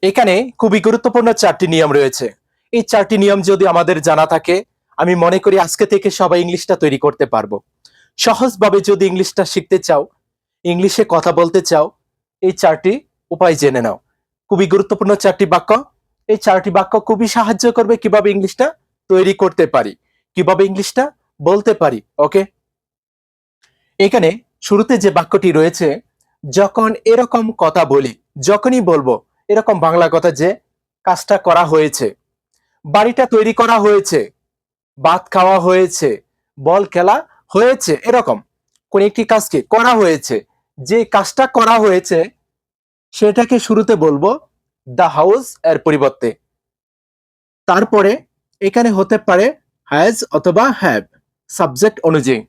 এখানে খুবই গুরুত্বপূর্ণ চারটি নিয়ম রয়েছে। এই চারটি নিয়ম যদি আমাদের জানা থাকে, আমি মনে করি আজকে থেকে সবাই ইংলিশটা তৈরি করতে পারবো। সহজভাবে যদি ইংলিশটা শিখতে চাও, ইংলিশে কথা বলতে চাও, এই চারটি উপায় জেনে নাও। খুবই গুরুত্বপূর্ণ চারটি বাক্য। এই চারটি বাক্য খুবই সাহায্য করবে কিভাবে ইংলিশটা তৈরি করতে পারি, কিভাবে ইংলিশটা বলতে পারি। ওকে, এখানে শুরুতে যে বাক্যটি রয়েছে, যখন এরকম কথা বলি, যখনই বলবো এরকম বাংলা কথা যে কাজটা করা হয়েছে, বাড়িটা তৈরি করা হয়েছে, ভাত খাওয়া হয়েছে, বল খেলা হয়েছে, এরকম কোন একটি কাজকে করা হয়েছে, যে কাজটা করা হয়েছে সেটাকে শুরুতে বলবো দ্য হাউস এর পরিবর্তে। তারপরে এখানে হতে পারে হ্যাজ অথবা হ্যাভ সাবজেক্ট অনুযায়ী।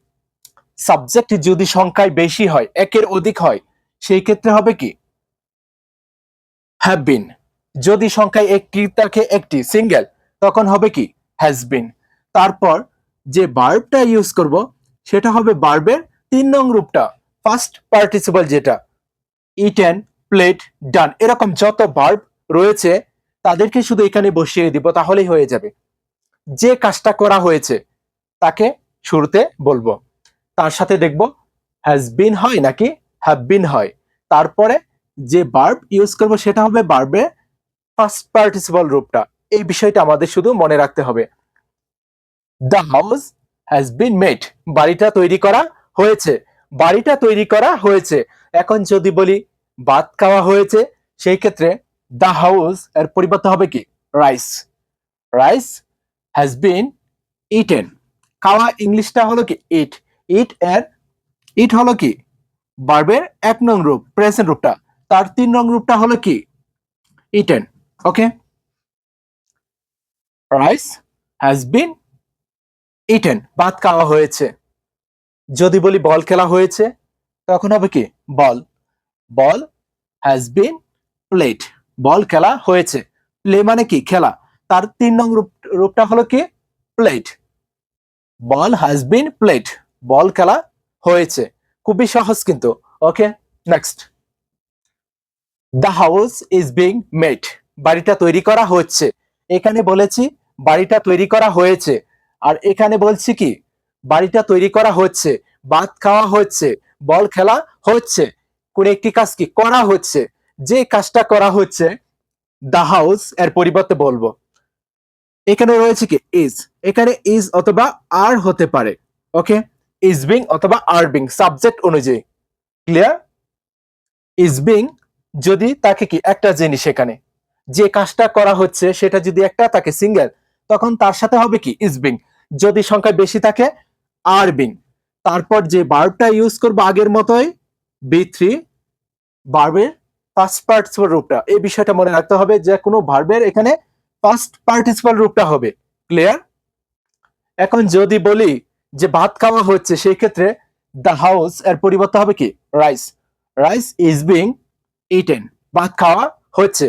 সাবজেক্ট যদি সংখ্যায় বেশি হয়, একের অধিক হয়, সেই ক্ষেত্রে হবে কি হ্যাভ বিন। যদি সংখ্যায় একটি থাকে, একটি সিঙ্গেল, তখন হবে কি হ্যাজ বিন। তারপর যে ভার্বটা ইউজ করব সেটা হবে ভার্বের 3 নং রূপটা, ফার্স্ট পার্টিসিপল, যেটা ইটেন, প্লেট, ডান, এরকম যত ভার্ব রয়েছে তাদেরকে শুধু এখানে বসিয়ে দিব, তাহলেই হয়ে যাবে। যে কাজটা করা হয়েছে তাকে শুরুতে বলবো, তার সাথে দেখব হ্যাজ বিন হয় নাকি হ্যাভ বিন হয়। তারপরে যে ভার্ব ইউজ করব সেটা হবে ভার্বের ফার্স্ট পার্টিসিপল রূপটা। এই বিষয়টা আমাদের শুধু মনে রাখতে হবে। The house has been made, বাড়িটা তৈরি করা হয়েছে, বাড়িটা তৈরি করা হয়েছে। এখন যদি বলি ভাত খাওয়া হয়েছে, সেই ক্ষেত্রে দ্য হাউস এর পরিবর্তে হবে কি rice. Rice has been eaten. খাওয়া ইংলিশটা হলো কি ইট। ইট এর ইট হলো কি ভার্বের 1 নং রূপ, প্রেজেন্ট রূপটা। তার 3 নং রূপটা হলো কি eaten. Okay, rice has been eaten, ভাত খাওয়া হয়েছে। যদি বলি বল খেলা হয়েছে, তখন হবে কি বল। বল হ্যাজ বিন প্লেড, বল খেলা হয়েছে। প্লে মানে কি খেলা, তার 3 নং রূপটা হলো কি played. Ball has been played, বল খেলা হয়েছে। খুবই সহজ কিন্তু। Okay, next. The house is being made, বাড়িটা তৈরি করা হচ্ছে। এখানে বলেছি বাড়িটা তৈরি করা হয়েছে, আর এখানে বলছি কি বাড়িটা তৈরি করা হচ্ছে, ভাত খাওয়া হচ্ছে, বল খেলা হচ্ছে। কোন একটি কাজ কি করা হচ্ছে, যে কাজটা করা হচ্ছে দ্য হাউস এর পরিবর্তে বলবো। এখানে রয়েছে কি ইজ, এখানে ইজ অথবা আর হতে পারে। ওকে, ইজ বিং অথবা আর বিং সাবজেক্ট অনুযায়ী। ক্লিয়ার? ইজ বিং যদি তাকে কি একটা জিনিস, এখানে যে কাজটা করা হচ্ছে সেটা যদি একটা থাকে সিঙ্গেল, তখন তার সাথে হবে কি ইজ বিং। যদি সংখ্যা বেশি থাকে আর বিং। তারপর যে ভার্বটা ইউজ করবো আগের মতোই বি3, ভার্বের ফার্স্ট পার্টিসিপল রূপটা। এই বিষয়টা মনে রাখতে হবে যে কোনো ভার্বের এখানে ফার্স্ট পার্টিসিপল রূপটা হবে। ক্লিয়ার? এখন যদি বলি যে ভাত খাওয়া হচ্ছে, সেই ক্ষেত্রে দ্য হাউস এর পরিবর্তে হবে কি rice. Rice is being eaten, ভাত খাওয়া হচ্ছে।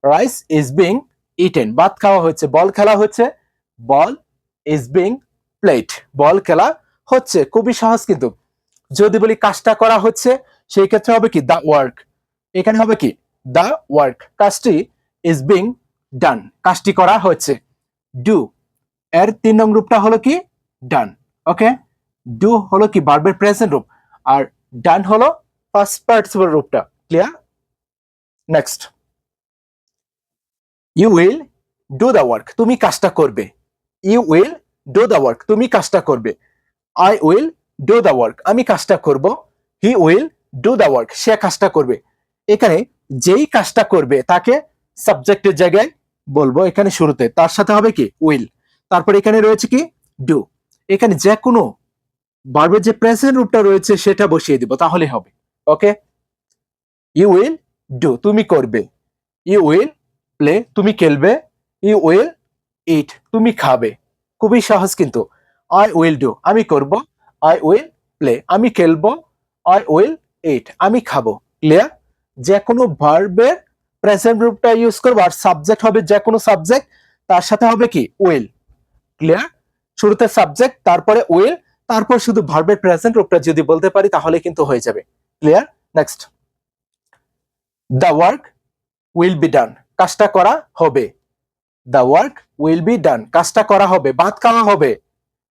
রাইস ইজ বিং ইটেন, ভাত খাওয়া হচ্ছে। বল খেলা হচ্ছে, বল ইজ বিং প্লেড, বল খেলা হচ্ছে। খুবই সহজ কিন্তু। যদি বলি কাজটা করা হচ্ছে, সেই ক্ষেত্রে হবে কি দ্য ওয়ার্ক। এখানে হবে কি দ্য ওয়ার্ক, কাজটি ইজ বিং ডান, কাজটি করা হচ্ছে। ডু এর 3 নং রূপটা হলো কি ডান। ওকে, ডু হলো কি ভার্বের প্রেজেন্ট রূপ, আর ডান হলো ফার্স্ট পার্টিসিপল রূপটা। Clear? Next, you will do the work, তুমি কাজটা করবে। You will do the work, তুমি কাজটা করবে। I will do the work, আমি কাজটা করব। He will do the work, সে কাজটা করবে। এখানে যেই কাজটা করবে তাকে সাবজেক্টের জায়গায় বলবো এখানে শুরুতে, তার সাথে হবে কি উইল। তারপর এখানে রয়েছে কি ডু। এখানে যে কোনো ভার্বের যে প্রেজেন্ট রূপটা রয়েছে সেটা বসিয়ে দিব, তাহলে হবে। ওকে, ইউ উইল ডু, তুমি করবে। ইউ উইল প্লে, তুমি খেলবে। ইউ উইল ইট, তুমি খাবে। খুবই সহজ কিন্তু। আই উইল ডু, আমি করব। আই উইল প্লে, আমি খেলবো। আই উইল ইট, আমি খাবো। ক্লিয়ার? যে কোনো ভার্বের প্রেজেন্ট রূপটা ইউজ করবো, আর সাবজেক্ট হবে যে কোনো সাবজেক্ট, তার সাথে হবে কি উইল। ক্লিয়ার? শুরুতে সাবজেক্ট, তারপরে উইল, তারপর শুধু ভার্বের প্রেজেন্ট রূপটা যদি বলতে পারি তাহলে কিন্তু হয়ে যাবে। Clear? Next, the work will be done, কাজটা করা হবে। The work will be done, কাজটা করা হবে, ভাত খাওয়া হবে।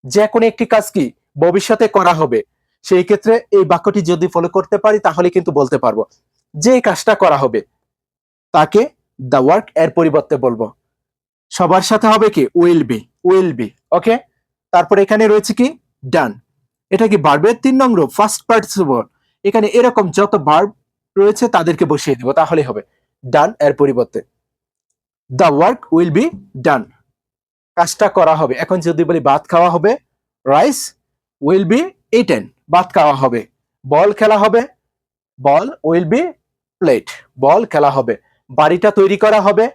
যে কোনো একটি কাজ কি ভবিষ্যতে করা হবে। সেই ক্ষেত্রে এই বাক্যটি যদি ফলো করতে পারি তাহলে কিন্তু বলতে পারবো যে কাজটা করা হবে তাকে দ্য ওয়ার্ক এর পরিবর্তে বলবো। সবার সাথে হবে কি উইল বি। ওকে, তারপর এখানে রয়েছে কি ডান। এটা কি ভার্বের 3 নং রূপ, ফার্স্ট পার্টিসিপল। এখানে এরকম যত ভার্ব রয়েছে তাদেরকে বসিয়ে দিব, তাহলে হবে ডান এর পরিবর্তে the work will be done, কাজটা করা হবে। এখন যদি বলি ভাত খাওয়া হবে, রাইস উইল বি ইটেন, ভাত খাওয়া হবে। বল খেলা হবে, বল উইল বি প্লেড, বল খেলা হবে। বাড়িটা তৈরি করা হবে,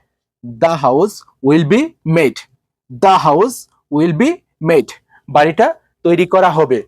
the house will be made, the house will be made, বাড়িটা তৈরি করা হবে।